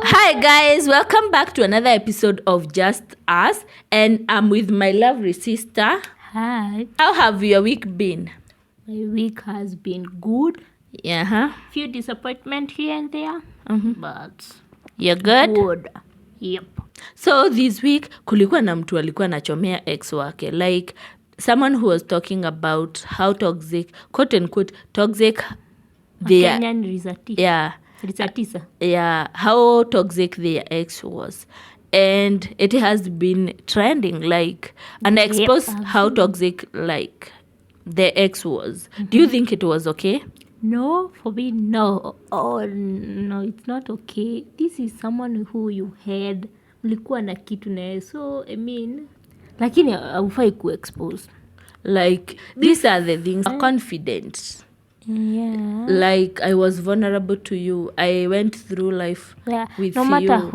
Hi guys, welcome back to another episode of Just Us, and I'm with my lovely sister. Hi. How have your week been? My week has been good. Yeah, Few disappointment here and there, but you're good? good. Yep. So this week kulikuwa na mtu alikuwa anachomea ex wake, like someone who was talking about how toxic, quote unquote toxic they are. Kenyan Rizati. Yeah. Rizatisa. Yeah, how toxic their ex was. And it has been trending, like, and exposed how toxic, like, the ex was. Do you think it was okay? No, for me, no. Oh, no, it's not okay. This is someone who you had. Mlikuwa na kitu naye. So, I mean, lakini haufai kuexpose. Like, these are the things. Confident. Yeah. Like, I was vulnerable to you. I went through life with no you. matter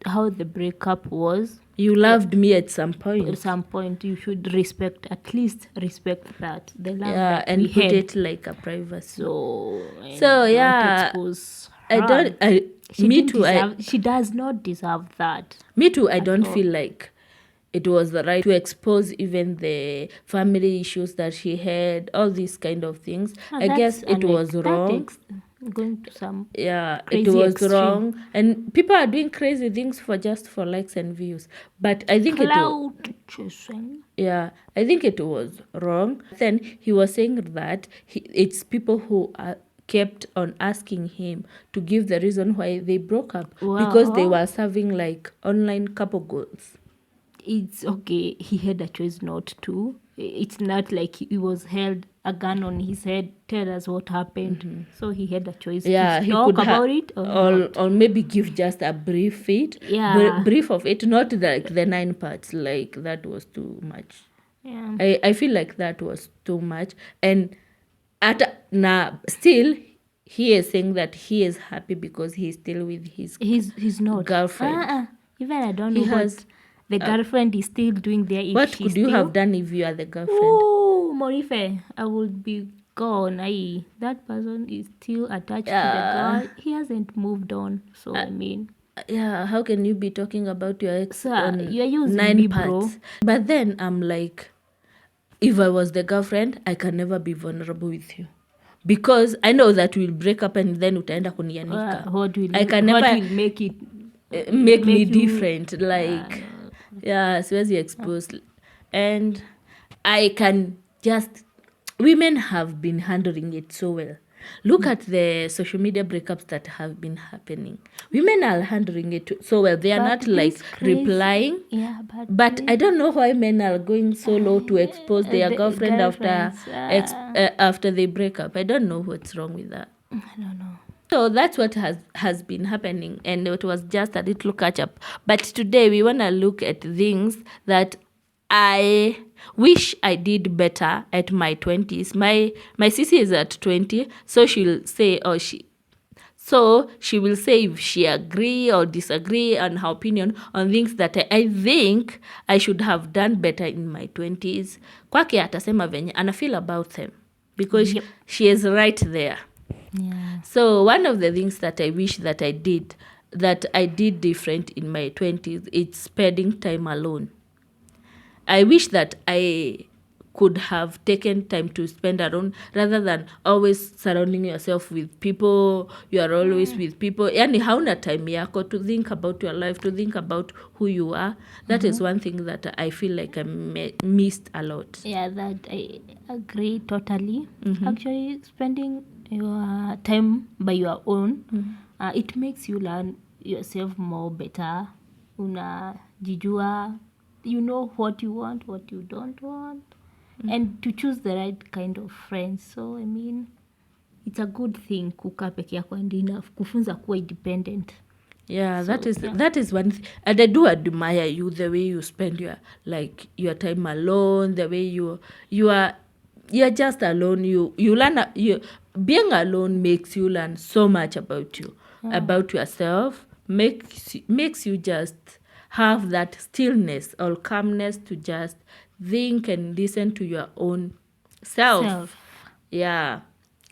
how the breakup was, you loved me at some point. At some point, you should at least respect that. The love that and we put had. it like a privacy. So yeah. Expose I her. don't. She does not deserve that. Me too. I don't feel like it was the right to expose even the family issues that she had, all these kind of things. I guess it was wrong. Going to some it was extreme. wrong, and people are doing crazy things for likes and views. But I think I think it was wrong. Then he was saying that it's people who are kept on asking him to give the reason why they broke up because they were serving like online couple goals. It's okay. He had a choice not to. It's not like he was held a gun on his head. Tell us what happened. So he had a choice. Yeah, to he talk could about it or maybe give just a brief of it, not like the 9 parts. Like that was too much. Yeah, I feel like that was too much, and still he is saying that he is happy because he's still with his he's not girlfriend. Even I don't know what the girlfriend is still doing there. If what could you have done if you are the girlfriend? Oh, Morife, I would be gone. That person is still attached to the girl. He hasn't moved on. So I mean, how can you be talking about your ex on you're using 9 me, parts? bro. But then I'm like, if I was the girlfriend, I can never be vulnerable with you. Because I know that we'll break up and then utaenda kunianika. What will make it make me different? Like, siwezi expose. And I can just, women have been handling it so well. Look at the social media breakups that have been happening. Women are handling it so well. They are not like replying. Yeah, but I don't know why men are going so low to expose their girlfriend after they break up. I don't know what's wrong with that. I don't know. So that's what has been happening, and it was just a little catch up. But today we want to look at things that I wish I did better at my 20s. My sissy is at 20, so she'll say, she will say if she agree or disagree on her opinion on things that I think I should have done better in my 20s. Kwake atasema venye ana feel about them because she is right there. Yeah. So one of the things that I wish that I did different in my 20s, it's spending time alone. I wish that I could have taken time to spend alone rather than always surrounding yourself with people. You are always with people. Yani hauna time yako to think about your life, to think about who you are. That is one thing that I feel like I missed a lot. Yeah, that I agree totally. Actually, spending your time by your own, it makes you learn yourself more better. Unajijua, you know what you want, what you don't want, and to choose the right kind of friends. So I mean, it's a good thing kukaa peke yako and enough kufunza kuwa independent. Yeah, that is one thing. And I do admire you, the way you spend your time alone, the way you're just alone. You learn, being alone makes you learn so much about you, about yourself, makes you just have that stillness or calmness to just think and listen to your own self. Yeah.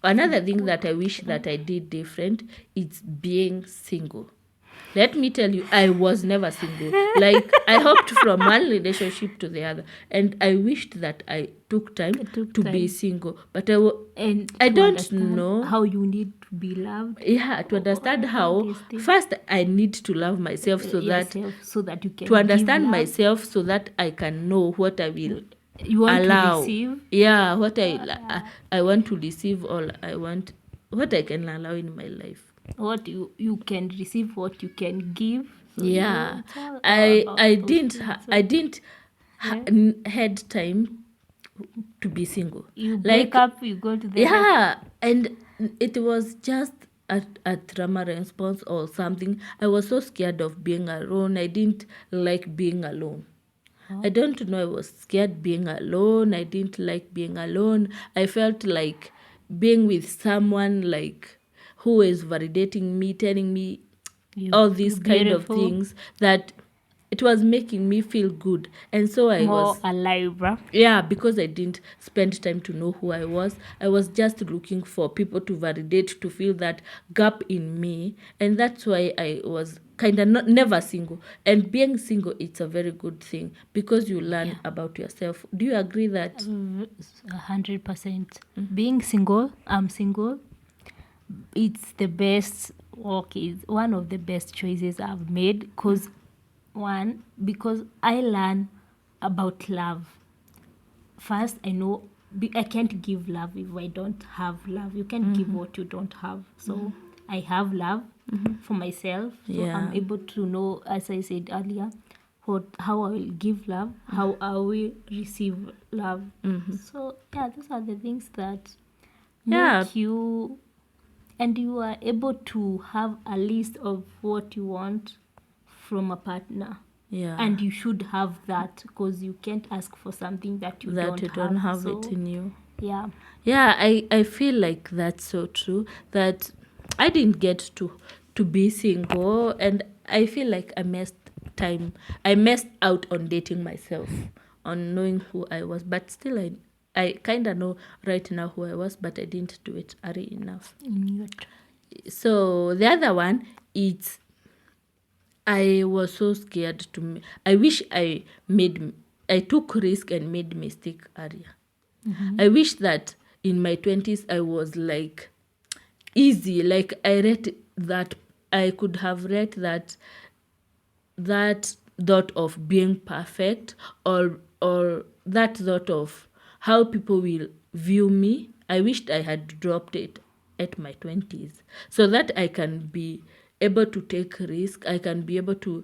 Another thing that I wish that I did different is being single. Let me tell you, I was never single. Like, I hopped from one relationship to the other, and I wished that I took time It took to be time. single. But And I to don't understand know. how you need to be loved. Yeah, to understand All how. these things. First, I need to love myself so that Yourself so that you can to give understand love. myself so that I can know what I will You want allow. to receive. Yeah, what I want to receive, all I want, what I can allow in my life. What you can receive, what you can give. So, Yeah, it's all I about I those didn't things. ha- So, I didn't yeah. had time to be single. You Like, break up, you go to the next. yeah, and it was just a trauma response or something. I was so scared of being alone. I didn't like being alone. I don't know. I was scared being alone. I didn't like being alone. I felt like being with someone like who is validating me, telling me all these You kind of beautiful. things, that it was making me feel good. And so I More was, alive, bruh. yeah, because I didn't spend time to know who I was just looking for people to validate, to fill that gap in me. And that's why I was kind of never single. And being single, it's a very good thing because you learn about yourself. Do you agree that? 100%. Being single, I'm single. It's the best. Okay, it's one of the best choices I've made. Because I learn about love. First, I know I can't give love if I don't have love. You can't give what you don't have. So I have love for myself. So I'm Yeah. able to know, as I said earlier, how I will give love, how I will receive love. So yeah, those are the things that Yeah. make you, and you are able to have a list of what you want from a partner. Yeah. And you should have that, because you can't ask for something that you that don't you don't have so, it in you. yeah. Yeah, I feel like that's so true, that I didn't get to be single, and I feel like I messed out on dating myself, on knowing who I was. But still, I kind of know right now who I was, but I didn't do it early enough. In your So the other one, it's I was so scared I wish I took risk and made mistake earlier. I wish that in my 20s I was like easy, like I could have read that thought of being perfect, or that thought of how people will view me. I wished I had dropped it at my 20s so that I can be able to take risk. I can be able to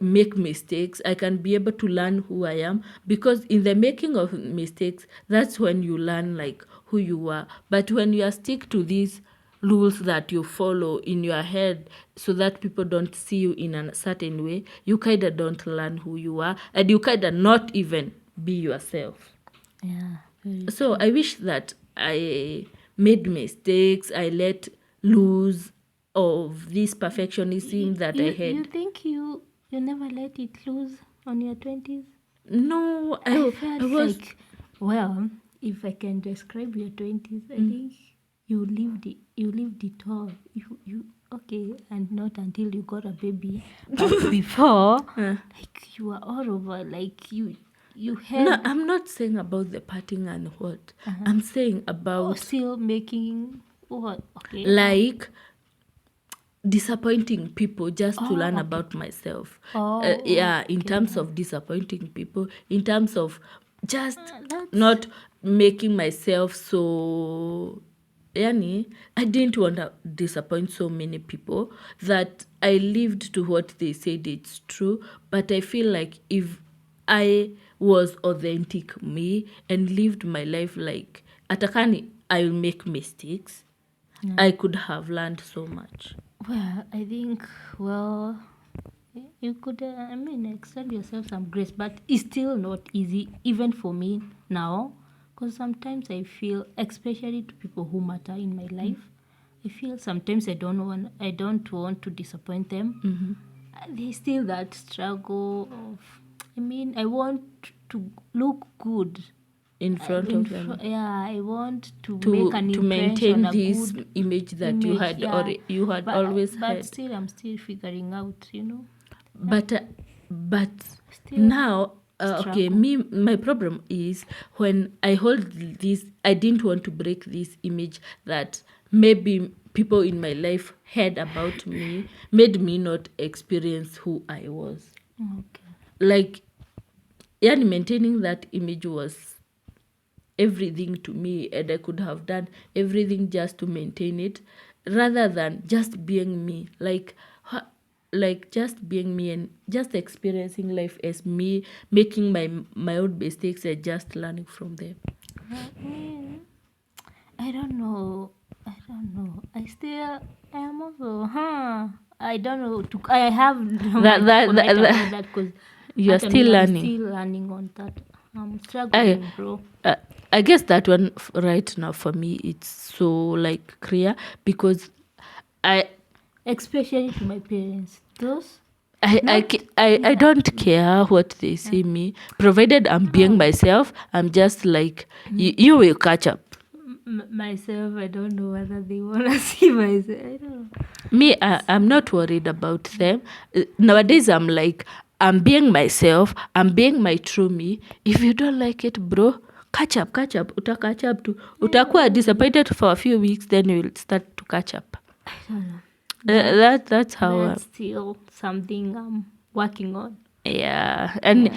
make mistakes. I can be able to learn who I am, because in the making of mistakes, that's when you learn like who you are. But when you are stick to these rules that you follow in your head so that people don't see you in a certain way, you kind of don't learn who you are, and you kind of not even be yourself. Yeah, very So I wish that I made mistakes, I let loose of this perfectionism that I you had. think you never let it loose on your 20s? No, I I felt was. like, well, if I can describe your 20s, I think you lived it all. You okay, and not until you got a baby, but before, like, you were all over, like, you had. No, I'm not saying about the parting and what. I'm saying about Still making what? Okay. like disappointing people just to learn okay. about myself. Oh, Yeah, in okay. terms of disappointing people, in terms of just That's not making myself so. Yani, I didn't want to disappoint so many people, that I lived to what they said it's true. But I feel like if I was authentic me and lived my life like atakani, I'll make mistakes. I could have learned so much. well. I think, well, you could. I mean, extend yourself some grace, but it's still not easy, even for me now, because sometimes I feel, especially to people who matter in my life, I feel sometimes I don't want to disappoint them. There's still that struggle of, I mean, I want to look good in front of them I want to to make an to impression, maintain a this good image that you image, had yeah. or you had always But had. still, I'm still figuring out, But but Still now okay, struggle. my problem is when I hold this, I didn't want to break this image that maybe people in my life heard about me, made me not experience who I was. Okay. Like, yani maintaining that image was everything to me, and I could have done everything just to maintain it rather than just being me. Like just being me and just experiencing life as me, making my own mistakes and just learning from them. Mm, I don't know. I am also, I don't know. I have no That mind to that, comment that, about that that because you are still I'm learning. still learning on that. I'm I struggling, bro. I guess that one right now for me it's so like clear because I Especially to my parents. Those I don't care what they say me, provided I'm being myself. I'm just like you will catch up. myself, I don't know whether they want to see myself. I don't know. Me, I'm not worried about them. Nowadays, I'm like, I'm being myself. I'm being my true me. If you don't like it, bro, catch up. Uta catch up to. Utakuwa disappointed for a few weeks, then you will start to catch up. I don't know. That's how. That's still something I'm working on. Yeah, and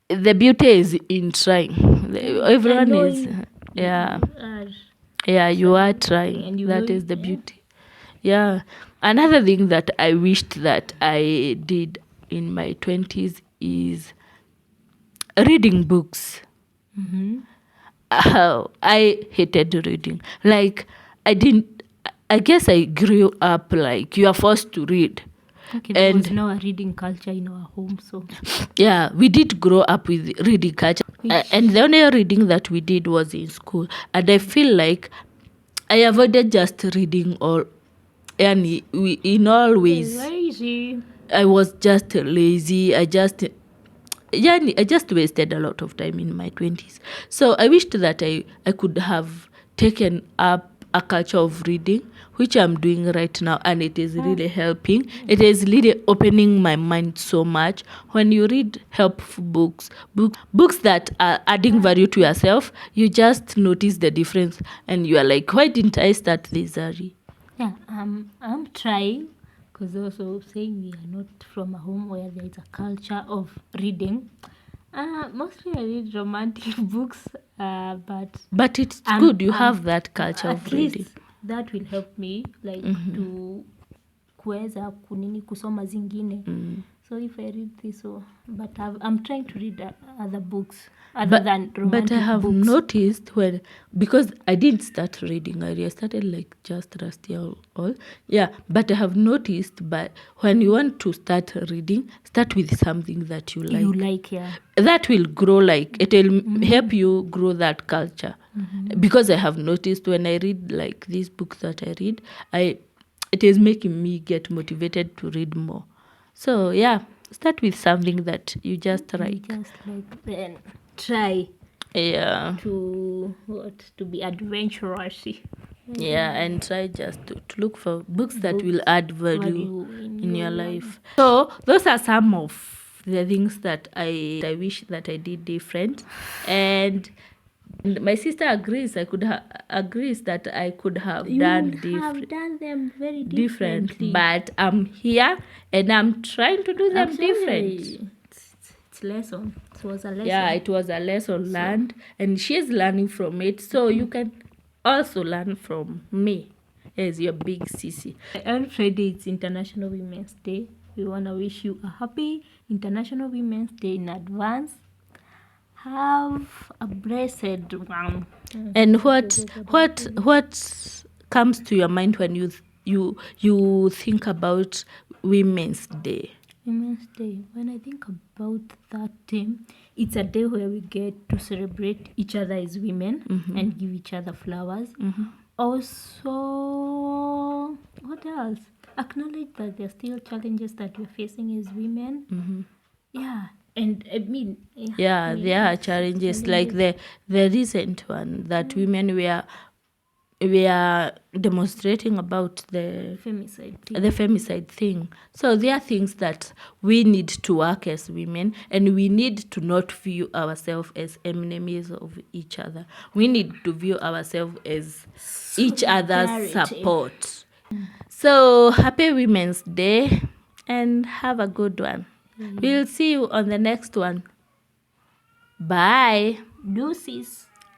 the beauty is in trying. Everyone is. Yeah. You are trying, and that is the beauty. Yeah, another thing that I wished that I did in my 20s is reading books. I hated reading. Like, I guess I grew up like you are forced to read. Okay, there was And no reading culture in our home, so yeah, we did grow up with reading culture. And the only reading that we did was in school. And I feel like I avoided just reading all, and in all ways. lazy. I was just lazy. I just wasted a lot of time in my 20s. So I wished that I could have taken up a culture of reading, which I'm doing right now, and it is really helping. It is really opening my mind so much. When you read helpful books that are adding value to yourself, you just notice the difference, and you are like, why didn't I start this early? Yeah, I'm trying because also saying we are not from a home where there is a culture of reading. Mostly I read romantic books, But it's good you have that culture of at reading. least that will help me like to kuweza kusoma zingine. So if I read this, but I'm trying to read other books other than romantic But I have books. noticed because I didn't start reading early, I started like just last year or all. Yeah, but I have noticed, but when you want to start reading, start with something that you like. You like, yeah. That will grow, like it will help you grow that culture. Because I have noticed when I read like these books that I read, it is making me get motivated to read more. So yeah, start with something that you just like. Just like then try Yeah. to be adventurous. Yeah, and try just to look for books that will add value in your life. So those are some of the things that I wish that I did different, and my sister agrees agrees that I could have done have done them very different, differently. but I'm here and I'm trying to do them different. It's lesson. It was a lesson. Yeah, it was a lesson learned, and she's learning from it. So you can also learn from me as your big sissy. On Friday, it's International Women's Day. We want to wish you a happy International Women's Day in advance. Have a blessed one. And what comes to your mind when you think about Women's Day? Women's Day. When I think about that day, it's a day where we get to celebrate each other as women and give each other flowers. Also, what else? Acknowledge that there are still challenges that we're facing as women. Yeah, and I mean, Yeah, there are challenges like the recent one that women were demonstrating about the femicide thing. So there are things that we need to work as women, and we need to not view ourselves as enemies of each other. We need to view ourselves as each other's Solidarity. support. So happy Women's Day and have a good one. We'll see you on the next one. Bye. Deuces.